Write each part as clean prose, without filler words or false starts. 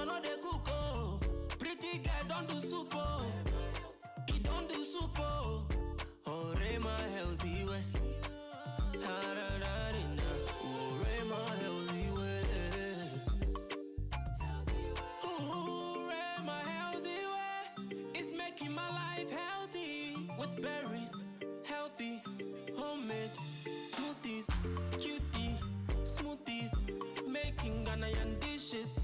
woman no dey cook oh. Pretty girl don't do soup oh. He don't do soup oh. Oh, my healthy way. Ha-da-da-da-da. Oh, my healthy way. Oh, my healthy way. It's making my life healthy. With berries, healthy, homemade smoothies, cutie, smoothies. Making Ghanaian dishes,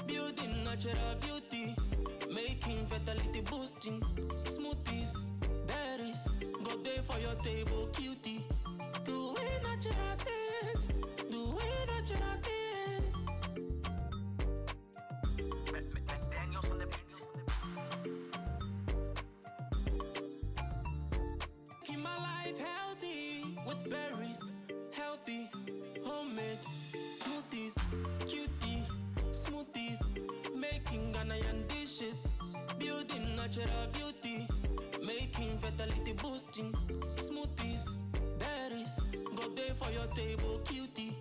building natural beauty. Making fertility boosting smoothies, berries. Go there for your table, cutie. Doing natural things, doing natural things. Daniels on the beat. Keep my life healthy with berries, healthy, homemade smoothies, cutie, smoothies. Making Ghanaian dishes, building natural beauty. Making fertility boosting smoothies, berries. Go there for your table, cutie.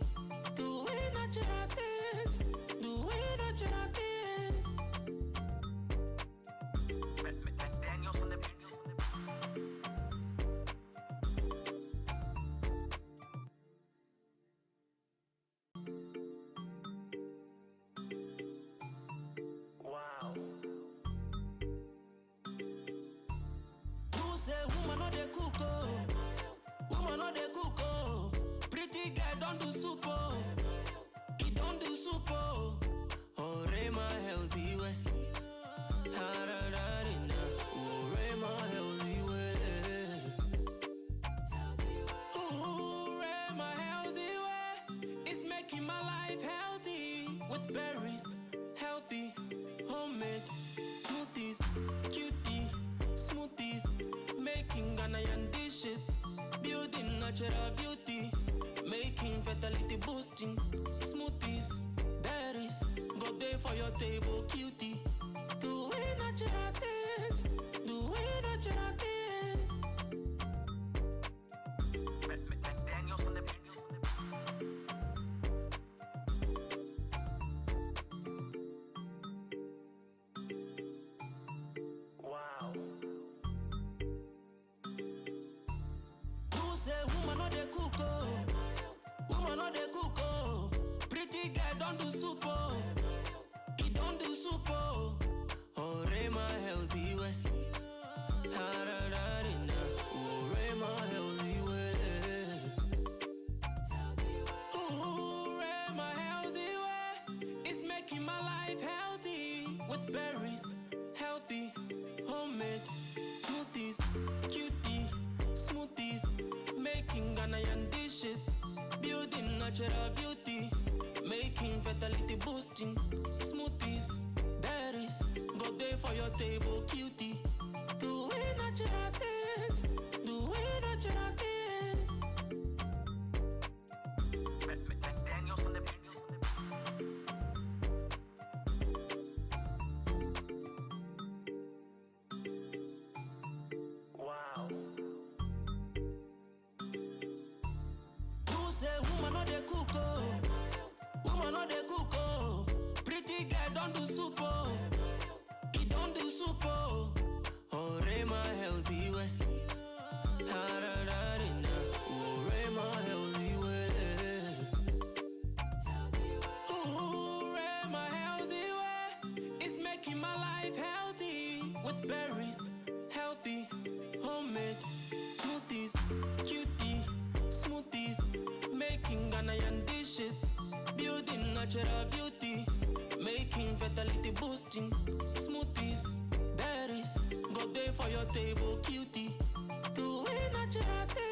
Doing natural things, doing natural things. Daniels on the beat. Wow. Who say woman no dey cook oh? Woman no dey cook oh. Pretty girl don't do soup oh. He don't do soup oh. Oh, my healthy way. Ha-da-da-da-da. Oh, my healthy way. Oh, my healthy way. It's making my life healthy. With berries, healthy, homemade smoothies, cutie, smoothies. Making Ghanaian dishes, building natural beauty. Making fertility boosting smoothies, berries. Go there for your table, cutie. Doing natural things, doing natural things. Daniels on the beat. Wow. Who say woman no dey cook oh? Woman no dey cook oh. Pretty girl don't do soup oh. He don't do soup oh. Oh, my healthy way. Ha-da-da-da-da. Oh, my healthy way. Oh, my healthy way. It's making my life healthy. With berries, healthy, homemade smoothies, cutie, smoothies. Making Ghanaian dishes, building natural beauty. Making fertility boosting smoothies, berries. Go there for your table, cutie. Doing natural things, doing natural things. Daniels on the beat. Wow. Who say woman no dey cook oh? Woman no dey cook oh. Pretty girl don't do soup oh. He don't do soup oh. Oh, my healthy way. Ha-da-da-da-da. Oh, my healthy way. Oh, my healthy way. It's making my life healthy. With berries, healthy, homemade smoothies, cutie, smoothies. Making Ghanaian dishes, building natural beauty. Making fertility boosting smoothies, berries. Go there for your table, cutie. Doing natural things.